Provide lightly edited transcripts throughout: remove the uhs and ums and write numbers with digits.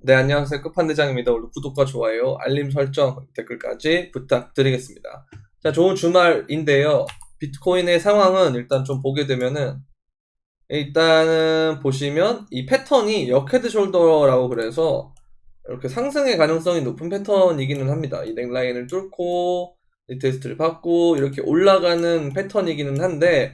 네, 안녕하세요. 끝판대장입니다. 오늘 구독과 좋아요, 알림 설정, 댓글까지 부탁드리겠습니다. 자, 좋은 주말인데요. 비트코인의 상황은 일단 좀 보게 되면은, 일단은 보시면 이 패턴이 역헤드 숄더라고 그래서 이렇게 상승의 가능성이 높은 패턴이기는 합니다. 이 넥라인을 뚫고 리테스트를 받고 이렇게 올라가는 패턴이기는 한데,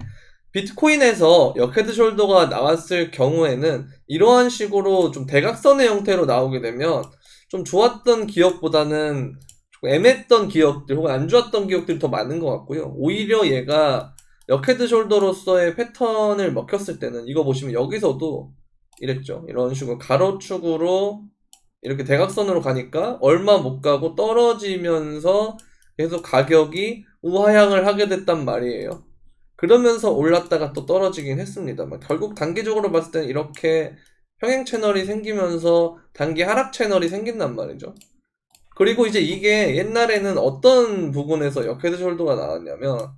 비트코인에서 역헤드 숄더가 나왔을 경우에는 이러한 식으로 좀 대각선의 형태로 나오게 되면 좀 좋았던 기억보다는 조금 애매했던 기억들 혹은 안 좋았던 기억들이 더 많은 것 같고요. 오히려 얘가 역헤드 숄더로서의 패턴을 먹혔을 때는 이거 보시면 여기서도 이랬죠. 이런 식으로 가로축으로 이렇게 대각선으로 가니까 얼마 못 가고 떨어지면서 계속 가격이 우하향을 하게 됐단 말이에요. 그러면서 올랐다가 또 떨어지긴 했습니다만 결국 단기적으로 봤을 때는 이렇게 평행 채널이 생기면서 단기 하락 채널이 생긴단 말이죠. 그리고 이제 이게 옛날에는 어떤 부분에서 역헤드 숄더가 나왔냐면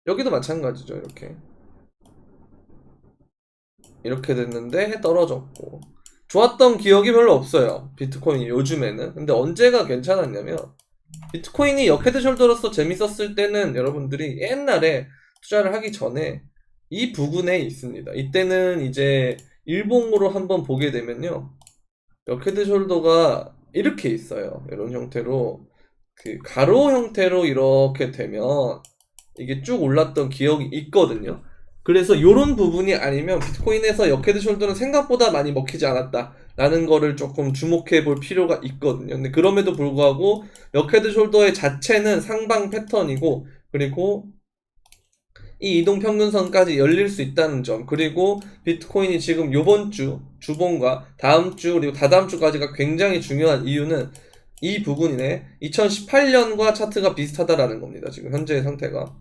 여기도 마찬가지죠. 이렇게 됐는데 떨어졌고 좋았던 기억이 별로 없어요. 비트코인이 요즘에는. 근데 언제가 괜찮았냐면 비트코인이 역헤드 숄더로서 재밌었을 때는 여러분들이 옛날에 투자를 하기 전에 이 부분에 있습니다. 이때는 이제 일봉으로 한번 보게 되면요. 역헤드 숄더가 이렇게 있어요. 이런 형태로 그 가로 형태로 이렇게 되면 이게 쭉 올랐던 기억이 있거든요. 그래서 이런 부분이 아니면 비트코인에서 역헤드 숄더는 생각보다 많이 먹히지 않았다 라는 거를 조금 주목해 볼 필요가 있거든요. 근데 그럼에도 불구하고 역헤드 숄더의 자체는 상방 패턴이고, 그리고 이 이동평균선까지 열릴 수 있다는 점, 그리고 비트코인이 지금 요번 주 주봉과 다음 주 그리고 다다음 주까지가 굉장히 중요한 이유는 이 부분이네. 2018년과 차트가 비슷하다라는 겁니다. 지금 현재의 상태가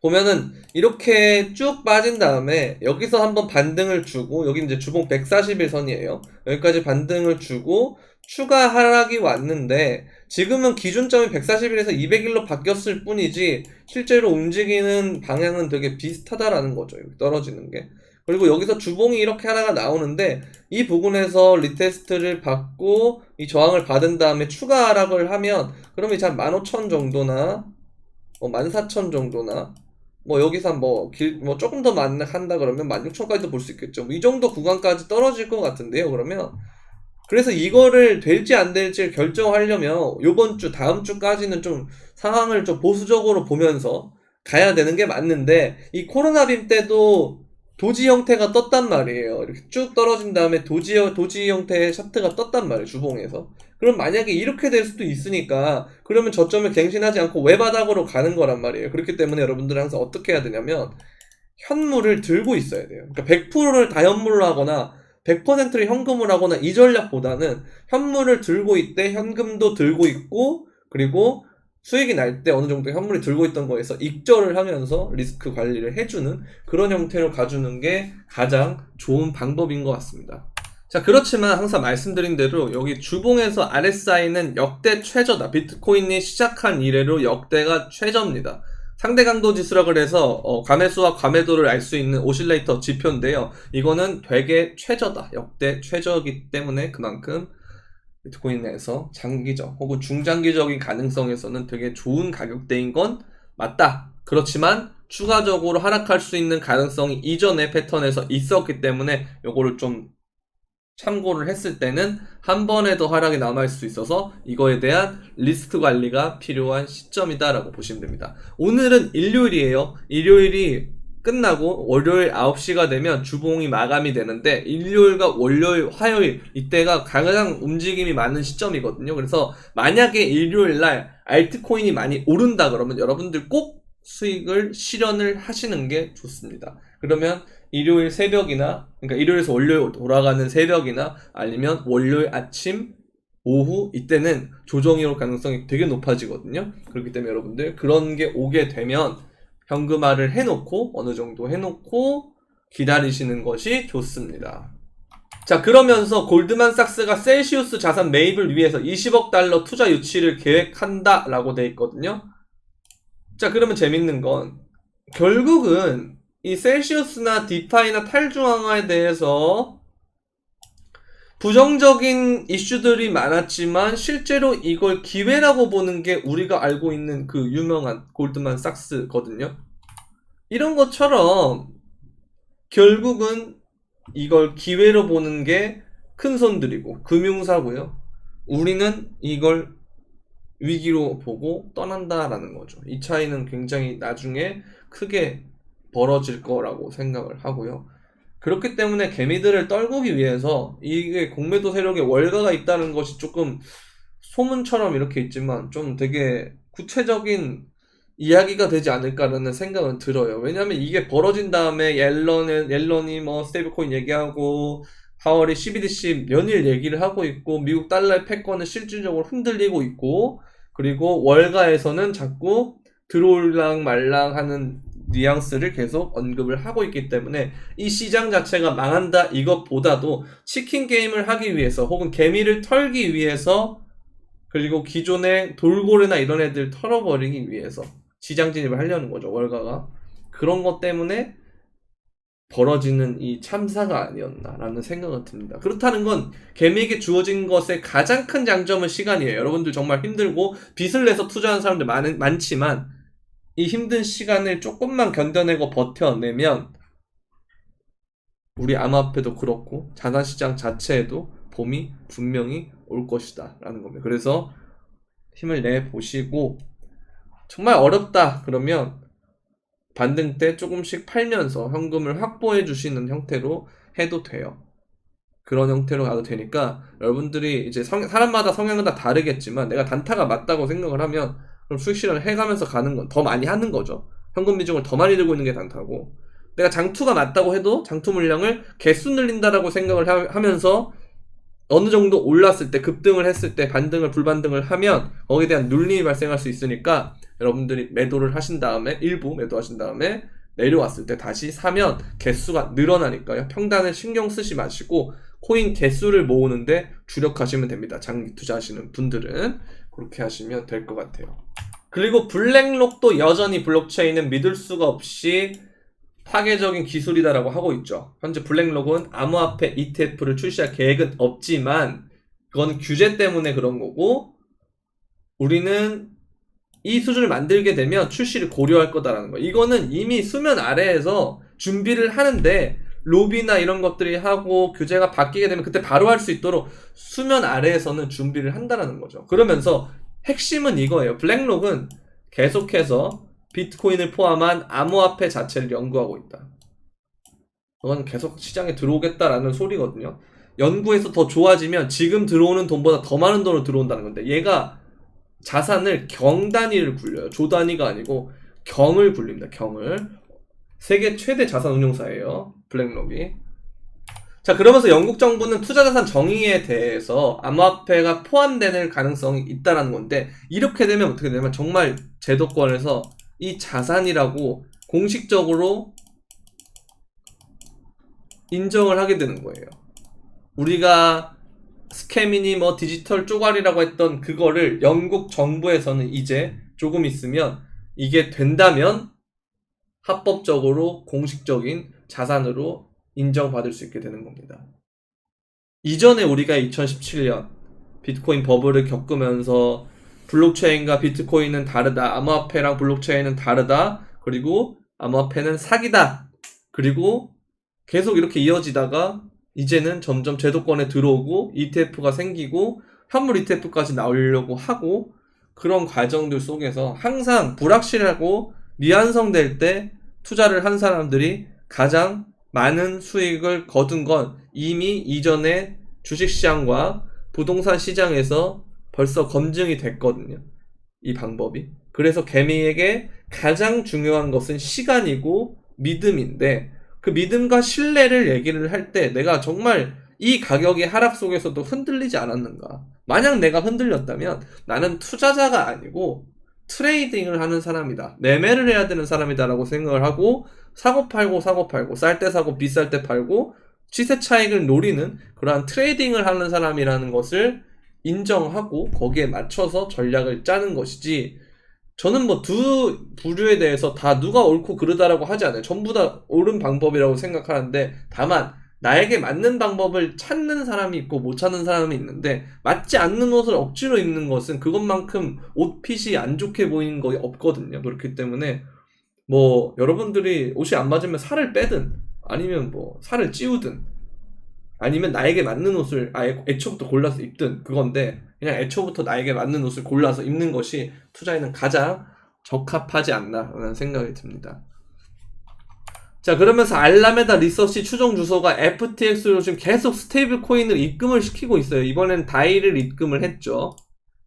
보면은 이렇게 쭉 빠진 다음에 여기서 한번 반등을 주고, 여기 이제 주봉 140일 선이에요. 여기까지 반등을 주고 추가 하락이 왔는데 지금은 기준점이 140일에서 200일로 바뀌었을 뿐이지 실제로 움직이는 방향은 되게 비슷하다라는 거죠. 여기 떨어지는 게. 그리고 여기서 주봉이 이렇게 하나가 나오는데 이 부분에서 리테스트를 받고 이 저항을 받은 다음에 추가 하락을 하면 그러면 이제 한 15,000 정도나 14,000 정도나 여기서 조금 더 한다 그러면 16,000까지도 볼 수 있겠죠. 이 정도 구간까지 떨어질 것 같은데요, 그러면. 그래서 이거를 될지 안 될지를 결정하려면 요번 주, 다음 주까지는 좀 상황을 좀 보수적으로 보면서 가야 되는 게 맞는데, 이 코로나 빔 때도 도지 형태가 떴단 말이에요. 이렇게 쭉 떨어진 다음에 도지 형태의 차트가 떴단 말이에요, 주봉에서. 그럼 만약에 이렇게 될 수도 있으니까, 그러면 저점을 갱신하지 않고 외바닥으로 가는 거란 말이에요. 그렇기 때문에 여러분들은 항상 어떻게 해야 되냐면, 현물을 들고 있어야 돼요. 그러니까 100%를 다 현물로 하거나 100%를 현금으로 하거나 이 전략보다는 현물을 들고 있대 현금도 들고 있고, 그리고 수익이 날 때 어느 정도 현물이 들고 있던 거에서 익절을 하면서 리스크 관리를 해주는 그런 형태로 가주는 게 가장 좋은 방법인 것 같습니다. 자, 그렇지만 항상 말씀드린 대로 여기 주봉에서 RSI는 역대 최저다. 비트코인이 시작한 이래로 역대가 최저입니다. 상대 강도 지수라 그래서 과매수와 과매도를 알 수 있는 오실레이터 지표인데요. 이거는 되게 최저다. 역대 최저이기 때문에 그만큼 비트코인 내에서 장기적 혹은 중장기적인 가능성에서는 되게 좋은 가격대인 건 맞다. 그렇지만 추가적으로 하락할 수 있는 가능성이 이전의 패턴에서 있었기 때문에 요거를 좀 참고를 했을 때는 한 번에 더 하락이 남아있을 수 있어서 이거에 대한 리스크 관리가 필요한 시점이다라고 보시면 됩니다. 오늘은 일요일이에요. 일요일이 끝나고 월요일 9시가 되면 주봉이 마감이 되는데 일요일과 월요일, 화요일 이때가 가장 움직임이 많은 시점이거든요. 그래서 만약에 일요일날 알트코인이 많이 오른다 그러면 여러분들 꼭 수익을 실현을 하시는 게 좋습니다. 그러면 일요일 새벽이나, 그러니까 일요일에서 월요일 돌아가는 새벽이나 아니면 월요일 아침, 오후 이때는 조정이 올 가능성이 되게 높아지거든요. 그렇기 때문에 여러분들 그런 게 오게 되면 현금화를 해놓고 어느 정도 해놓고 기다리시는 것이 좋습니다. 자, 그러면서 골드만삭스가 셀시우스 자산 매입을 위해서 20억 달러 투자 유치를 계획한다라고 돼 있거든요. 자, 그러면 재밌는 건 결국은 이 셀시우스나 디파이나 탈중앙화에 대해서 부정적인 이슈들이 많았지만 실제로 이걸 기회라고 보는 게 우리가 알고 있는 그 유명한 골드만 삭스거든요. 이런 것처럼 결국은 이걸 기회로 보는 게 큰손들이고 금융사고요. 우리는 이걸 위기로 보고 떠난다라는 거죠. 이 차이는 굉장히 나중에 크게 벌어질 거라고 생각을 하고요. 그렇기 때문에 개미들을 떨구기 위해서 이게 공매도 세력의 월가가 있다는 것이 조금 소문처럼 이렇게 있지만 좀 되게 구체적인 이야기가 되지 않을까라는 생각은 들어요. 왜냐면 이게 벌어진 다음에 옐런이 뭐 스테이블코인 얘기하고 파월이 CBDC 연일 얘기를 하고 있고 미국 달러의 패권은 실질적으로 흔들리고 있고 그리고 월가에서는 자꾸 들어올랑 말랑 하는 뉘앙스를 계속 언급을 하고 있기 때문에 이 시장 자체가 망한다 이것보다도 치킨 게임을 하기 위해서 혹은 개미를 털기 위해서 그리고 기존의 돌고래나 이런 애들 털어버리기 위해서 시장 진입을 하려는 거죠. 월가가. 그런 것 때문에 벌어지는 이 참사가 아니었나라는 생각은 듭니다. 그렇다는 건 개미에게 주어진 것의 가장 큰 장점은 시간이에요. 여러분들 정말 힘들고 빚을 내서 투자하는 사람들 많지만 이 힘든 시간을 조금만 견뎌내고 버텨내면 우리 암호화폐도 그렇고 자산시장 자체에도 봄이 분명히 올 것이다 라는 겁니다. 그래서 힘을 내보시고 정말 어렵다 그러면 반등 때 조금씩 팔면서 현금을 확보해 주시는 형태로 해도 돼요. 그런 형태로 가도 되니까 여러분들이 이제 사람마다 성향은 다 다르겠지만 내가 단타가 맞다고 생각을 하면 그럼 수익 실현을 해가면서 가는 건 더 많이 하는 거죠. 현금 비중을 더 많이 들고 있는 게 단타고 내가 장투가 맞다고 해도 장투 물량을 개수 늘린다라고 생각을 하면서 어느 정도 올랐을 때 급등을 했을 때 반등을 불반등을 하면 거기에 대한 눌림이 발생할 수 있으니까 여러분들이 매도를 하신 다음에 일부 매도하신 다음에 내려왔을 때 다시 사면 개수가 늘어나니까요. 평단을 신경 쓰지 마시고 코인 개수를 모으는데 주력하시면 됩니다. 장기 투자하시는 분들은 그렇게 하시면 될 것 같아요. 그리고 블랙록도 여전히 블록체인은 믿을 수가 없이 파괴적인 기술이다라고 하고 있죠. 현재 블랙록은 암호화폐 ETF를 출시할 계획은 없지만 그건 규제 때문에 그런 거고 우리는 이 수준을 만들게 되면 출시를 고려할 거다라는 거예요. 이거는 이미 수면 아래에서 준비를 하는데 로비나 이런 것들이 하고 규제가 바뀌게 되면 그때 바로 할 수 있도록 수면 아래에서는 준비를 한다라는 거죠. 그러면서 핵심은 이거예요. 블랙록은 계속해서 비트코인을 포함한 암호화폐 자체를 연구하고 있다. 그건 계속 시장에 들어오겠다라는 소리거든요. 연구해서 더 좋아지면 지금 들어오는 돈보다 더 많은 돈으로 들어온다는 건데 얘가 자산을 경 단위를 굴려요. 조 단위가 아니고 경을 굴립니다. 경을. 세계 최대 자산 운용사예요. 블랙록이. 자, 그러면서 영국 정부는 투자자산 정의에 대해서 암호화폐가 포함되는 가능성이 있다는 건데 이렇게 되면 어떻게 되냐면 정말 제도권에서 이 자산이라고 공식적으로 인정을 하게 되는 거예요. 우리가 스캐미니 뭐 디지털 쪼가리라고 했던 그거를 영국 정부에서는 이제 조금 있으면 이게 된다면 합법적으로 공식적인 자산으로 인정받을 수 있게 되는 겁니다. 이전에 우리가 2017년 비트코인 버블을 겪으면서 블록체인과 비트코인은 다르다. 암호화폐랑 블록체인은 다르다. 그리고 암호화폐는 사기다. 그리고 계속 이렇게 이어지다가 이제는 점점 제도권에 들어오고 ETF가 생기고 현물 ETF까지 나오려고 하고 그런 과정들 속에서 항상 불확실하고 미완성될 때 투자를 한 사람들이 가장 많은 수익을 거둔 건 이미 이전에 주식시장과 부동산 시장에서 벌써 검증이 됐거든요. 이 방법이. 그래서 개미에게 가장 중요한 것은 시간이고 믿음인데 그 믿음과 신뢰를 얘기를 할 때 내가 정말 이 가격의 하락 속에서도 흔들리지 않았는가. 만약 내가 흔들렸다면 나는 투자자가 아니고 트레이딩을 하는 사람이다. 매매를 해야 되는 사람이다 라고 생각을 하고 사고 팔고 쌀 때 사고 비쌀 때 팔고 시세 차익을 노리는 그러한 트레이딩을 하는 사람이라는 것을 인정하고 거기에 맞춰서 전략을 짜는 것이지 저는 뭐 두 부류에 대해서 다 누가 옳고 그르다라고 하지 않아요. 전부 다 옳은 방법이라고 생각하는데, 다만 나에게 맞는 방법을 찾는 사람이 있고 못 찾는 사람이 있는데, 맞지 않는 옷을 억지로 입는 것은 그것만큼 옷핏이 안 좋게 보이는 거 없거든요. 그렇기 때문에 뭐 여러분들이 옷이 안 맞으면 살을 빼든, 아니면 뭐 살을 찌우든, 아니면 나에게 맞는 옷을 아예 애초부터 골라서 입든, 그건데 그냥 애초부터 나에게 맞는 옷을 골라서 입는 것이 투자에는 가장 적합하지 않나라는 생각이 듭니다. 자, 그러면서 알라메다 리서치 추정 주소가 FTX로 지금 계속 스테이블 코인을 입금을 시키고 있어요. 이번엔 다이를 입금을 했죠.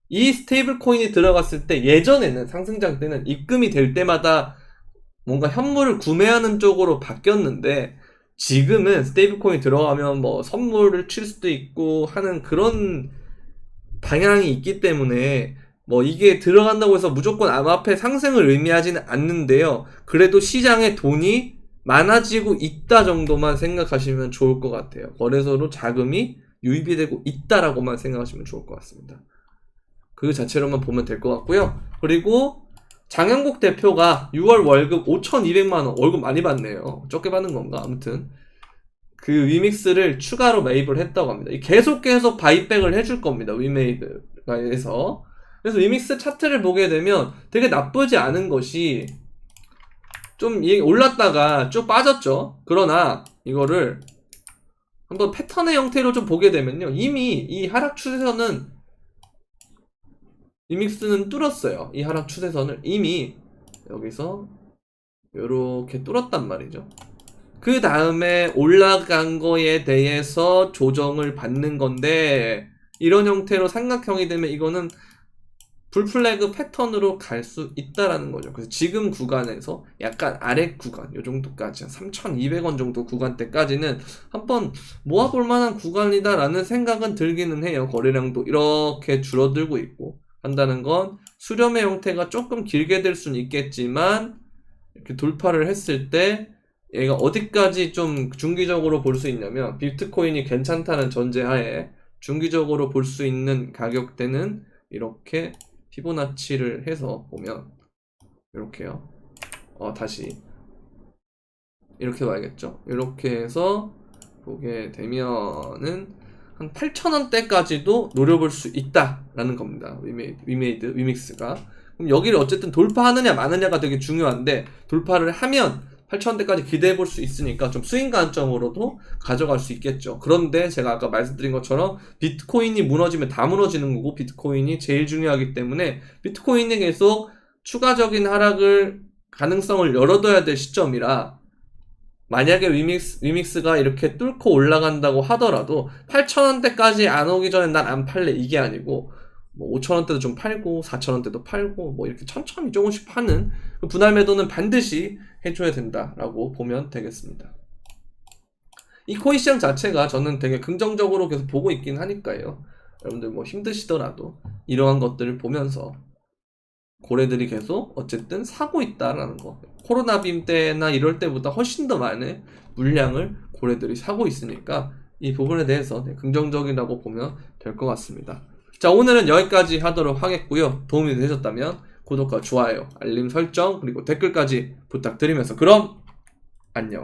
이 스테이블 코인이 들어갔을 때, 예전에는 상승장 때는 입금이 될 때마다 뭔가 현물을 구매하는 쪽으로 바뀌었는데, 지금은 스테이블 코인이 들어가면 뭐 선물을 칠 수도 있고 하는 그런 방향이 있기 때문에, 뭐 이게 들어간다고 해서 무조건 암호화폐 상승을 의미하지는 않는데요. 그래도 시장에 돈이 많아지고 있다 정도만 생각하시면 좋을 것 같아요. 거래소로 자금이 유입이 되고 있다라고만 생각하시면 좋을 것 같습니다. 그 자체로만 보면 될 것 같고요. 그리고 장영국 대표가 6월 월급 5,200만원, 월급 많이 받네요. 적게 받는 건가? 아무튼 그 위믹스를 추가로 매입을 했다고 합니다. 계속 바이백을 해줄 겁니다. 위메이드가에서. 그래서 위믹스 차트를 보게 되면 되게 나쁘지 않은 것이, 좀 올랐다가 쭉 빠졌죠. 그러나 이거를 한번 패턴의 형태로 좀 보게 되면요, 이미 이 하락 추세선은, 위믹스는 뚫었어요. 이 하락 추세선을 이미 여기서 요렇게 뚫었단 말이죠. 그 다음에 올라간 거에 대해서 조정을 받는 건데, 이런 형태로 삼각형이 되면 이거는 불플래그 패턴으로 갈 수 있다라는 거죠. 그래서 지금 구간에서 약간 아래 구간, 요 정도까지 3,200원 정도 구간대까지는 한번 모아볼 만한 구간이다라는 생각은 들기는 해요. 거래량도 이렇게 줄어들고 있고 한다는 건 수렴의 형태가 조금 길게 될 수는 있겠지만, 이렇게 돌파를 했을 때 얘가 어디까지 좀 중기적으로 볼 수 있냐면, 비트코인이 괜찮다는 전제하에 중기적으로 볼 수 있는 가격대는 이렇게 피보나치를 해서 보면 이렇게요. 다시 이렇게 봐야겠죠. 이렇게 해서 보게 되면은 한 8,000원대까지도 노려볼 수 있다라는 겁니다. 위믹스가. 그럼 여기를 어쨌든 돌파하느냐 마느냐가 되게 중요한데, 돌파를 하면 8,000원대까지 기대해 볼 수 있으니까 좀 스윙 관점으로도 가져갈 수 있겠죠. 그런데 제가 아까 말씀드린 것처럼 비트코인이 무너지면 다 무너지는 거고, 비트코인이 제일 중요하기 때문에 비트코인이 계속 추가적인 하락을 가능성을 열어둬야 될 시점이라, 만약에 위믹스가 이렇게 뚫고 올라간다고 하더라도 8,000원대까지 안 오기 전에 난 안 팔래, 이게 아니고 뭐 5,000원대도 좀 팔고 4,000원대도 팔고 뭐 이렇게 천천히 조금씩 파는 분할 매도는 반드시 해줘야 된다라고 보면 되겠습니다. 이 코인 시장 자체가 저는 되게 긍정적으로 계속 보고 있긴 하니까요. 여러분들 뭐 힘드시더라도 이러한 것들을 보면서 고래들이 계속 어쨌든 사고 있다라는 거. 코로나 빔 때나 이럴 때보다 훨씬 더 많은 물량을 고래들이 사고 있으니까 이 부분에 대해서 긍정적이라고 보면 될 것 같습니다. 자, 오늘은 여기까지 하도록 하겠고요. 도움이 되셨다면 구독과 좋아요, 알림 설정, 그리고 댓글까지 부탁드리면서, 그럼 안녕.